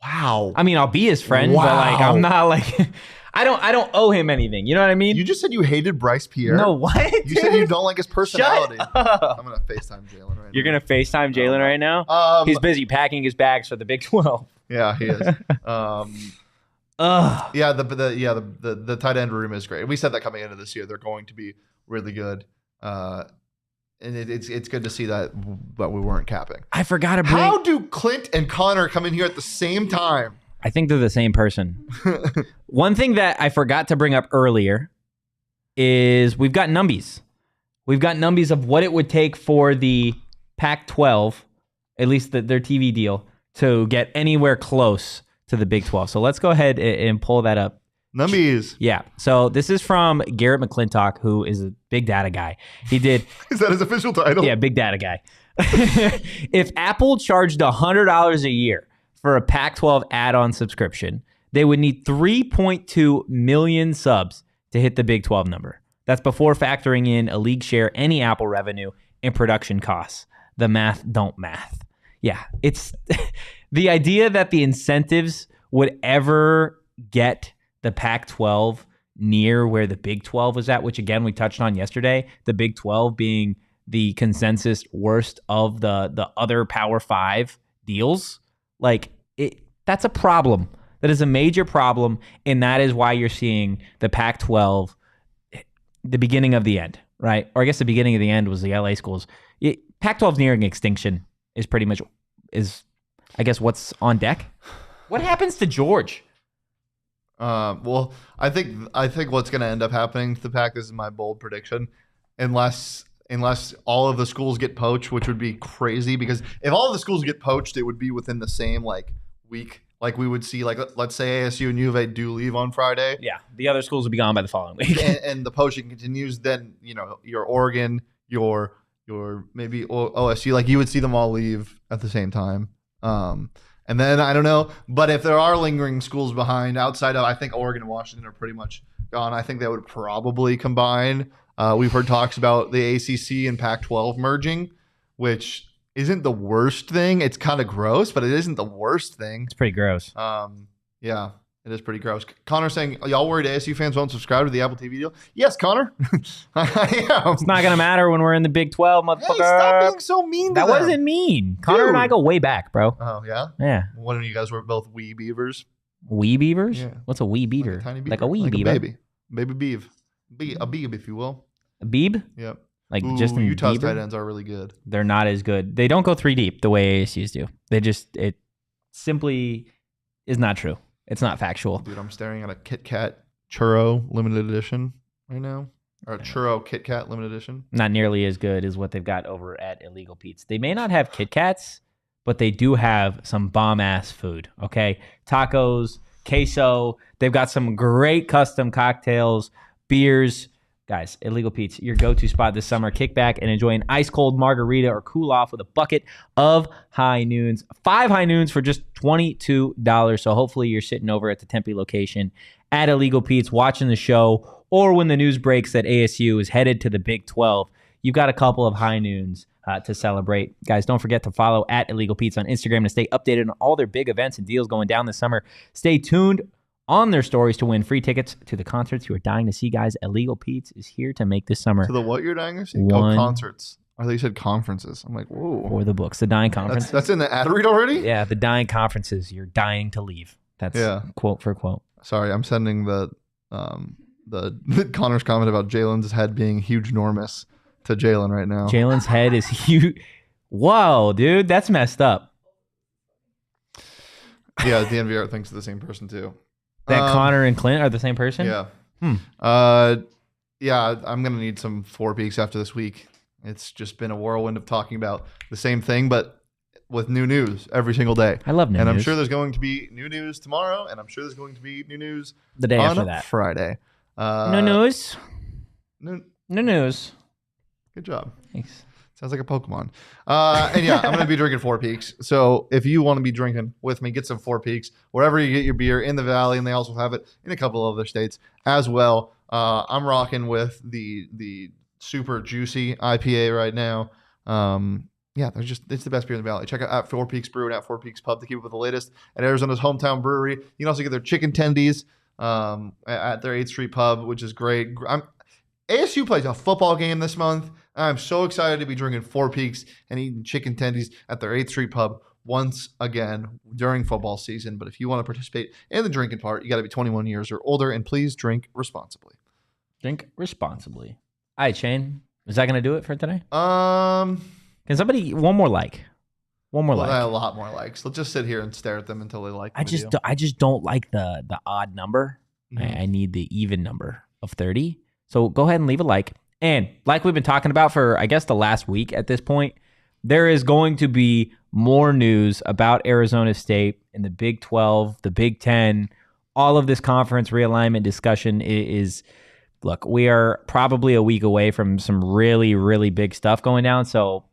wow, I mean, I'll be his friend, but like Wow. I'm not like I don't owe him anything. You know what I mean? you just said you hated Bryce Pierre. No, what? You said you don't like his personality. Shut up. I'm gonna FaceTime Jalen right You're now. gonna FaceTime Jalen right now? He's busy packing his bags for the Big 12. Yeah, he is. Ugh. Yeah, the tight end room is great. We said that coming into this year, they're going to be really good. And it's good to see that we weren't capping. I forgot to bring. How do Clint and Connor come in here at the same time? I think they're the same person. One thing that I forgot to bring up earlier is we've got numbies. We've got numbies of what it would take for the Pac-12, at least their TV deal, to get anywhere close to the Big 12. So let's go ahead and pull that up. Numbies. Yeah. So this is from Garrett McClintock, who is a big data guy. He did. Is that his official title? Yeah, big data guy. If Apple charged $100 a year for a Pac-12 add-on subscription, they would need 3.2 million subs to hit the Big 12 number. That's before factoring in a league share, any Apple revenue, and production costs. The math don't math. Yeah, it's the idea that the incentives would ever get the Pac-12 near where the Big 12 was at, which again we touched on yesterday, the Big 12 being the consensus worst of the other Power 5 deals. Like that's a problem. That is a major problem, and that is why you're seeing the Pac-12 the beginning of the end, right? Or I guess the beginning of the end was the LA schools. Pac-12's nearing extinction is pretty much I guess what's on deck. What happens to George? Well, I think what's going to end up happening to the Pac, this is my bold prediction, unless all of the schools get poached, which would be crazy, because if all of the schools get poached, it would be within the same week. Like we would see, let's say ASU and U of A do leave on Friday. Yeah, the other schools will be gone by the following week. and the poaching continues. Then your Oregon, your maybe OSU, like you would see them all leave at the same time. And then I don't know, but if there are lingering schools behind outside of, I think Oregon and Washington are pretty much gone. I think they would probably combine. We've heard talks about the ACC and Pac-12 merging, which isn't the worst thing. It's kind of gross, but it isn't the worst thing. It's pretty gross. Yeah, it is pretty gross. Connor saying, y'all worried ASU fans won't subscribe to the Apple TV deal? Yes, Connor. I am. It's not going to matter when we're in the Big 12, motherfucker. Hey, stop being so mean to That them. wasn't mean. Connor and I go way back, bro. Oh, yeah? Yeah. One of you guys were both wee beavers. Wee beavers? Yeah. What's a wee beaver? Like a tiny beaver. Like a wee like beaver. A baby. Baby beav. A beeb, if you will. A beeb? Yep. Like Ooh, just in Utah's Beaver? tight ends are really good. They're not as good. They don't go 3 deep the way ASU's do. It simply is not true. It's not factual. Dude, I'm staring at a Kit Kat churro limited edition right now. Or a churro Kit Kat limited edition. Not nearly as good as what they've got over at Illegal Pete's. They may not have Kit Kats, but they do have some bomb-ass food, okay? Tacos, queso. They've got some great custom cocktails, beers. Guys, Illegal Pete's, your go-to spot this summer. Kick back and enjoy an ice-cold margarita or cool off with a bucket of high noons. 5 high noons for just $22. So hopefully you're sitting over at the Tempe location at Illegal Pete's watching the show, or when the news breaks that ASU is headed to the Big 12, you've got a couple of high noons to celebrate. Guys, don't forget to follow at Illegal Pete's on Instagram to stay updated on all their big events and deals going down this summer. Stay tuned on their stories to win free tickets to the concerts you are dying to see, guys. Illegal Pete's is here to make this summer To the what you're dying to see? One- Oh, concerts. I thought you said conferences. I'm like, whoa. for the books. The dying conference. That's in the ad read already? Yeah, the dying conferences you're dying to leave. That's Yeah. quote for quote. Sorry, I'm sending the Connor's comment about Jalen's head being huge enormous to Jalen right now. Jalen's head is huge. Whoa, dude, that's messed up. Yeah, the DNVR thinks of the same person too. That Connor and Clint are the same person? Yeah. Yeah, I'm gonna need some 4 peaks after this week. It's just been a whirlwind of talking about the same thing, but with new news every single day. I love new and news. I'm sure there's going to be new news tomorrow, and I'm sure there's going to be new news The day on after that. Friday. No news. No, No news. good job. Thanks. Sounds like a Pokemon. And yeah, I'm going to be drinking 4 Peaks. So if you want to be drinking with me, get some 4 Peaks wherever you get your beer in the Valley, and they also have it in a couple of other states as well. I'm rocking with the super juicy IPA right now. Yeah, it's the best beer in the Valley. Check out at 4 Peaks Brew and at 4 Peaks Pub to keep up with the latest at Arizona's hometown brewery. You can also get their chicken tendies at their 8th Street Pub, which is great. ASU plays a football game this month. I'm so excited to be drinking 4 Peaks and eating chicken tendies at their 8th Street Pub once again during football season. But if you want to participate in the drinking part, you got to be 21 years or older, and please drink responsibly. Drink responsibly. All right, Shane. Is that going to do it for today? Can somebody one more like? One more like. A lot more likes. Let's just sit here and stare at them until they like. I just don't like the odd number. Mhm. I need the even number of 30. So go ahead and leave a like. And like we've been talking about for, I guess, the last week at this point, there is going to be more news about Arizona State in the Big 12, the Big 10. All of this conference realignment discussion is, look, we are probably a week away from some really, really big stuff going down. So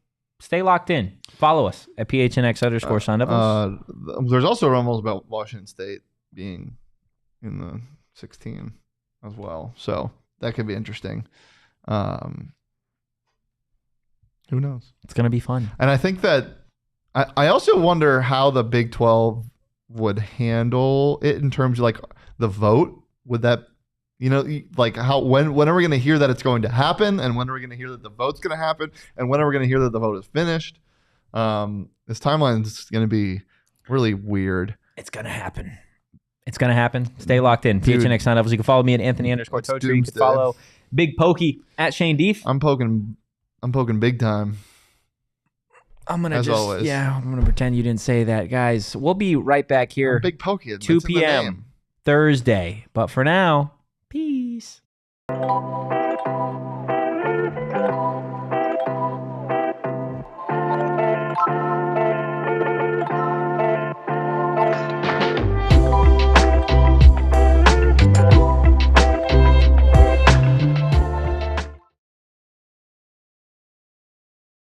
stay locked in. Follow us at PHNX _Sun Devils. There's also rumbles about Washington State being in the 16 as well. So that could be interesting. Who knows? It's going to be fun. And I think that I also wonder how the Big 12 would handle it in terms of like the vote. Would that, like how, when are we going to hear that it's going to happen? And when are we going to hear that the vote's going to happen? And when are we going to hear that the vote is finished? This timeline is going to be really weird. It's going to happen. It's going to happen. Stay locked in. Dude. PHNX Sun Devils. You can follow me at Anthony It's _Toaster. You can doomsday. follow Big Pokey at Shane Deef. I'm poking big time. I'm going to As just, always. yeah, I'm going to pretend you didn't say that. Guys, we'll be right back here Big pokey. It's 2 in the p.m. name. Thursday. But for now, peace.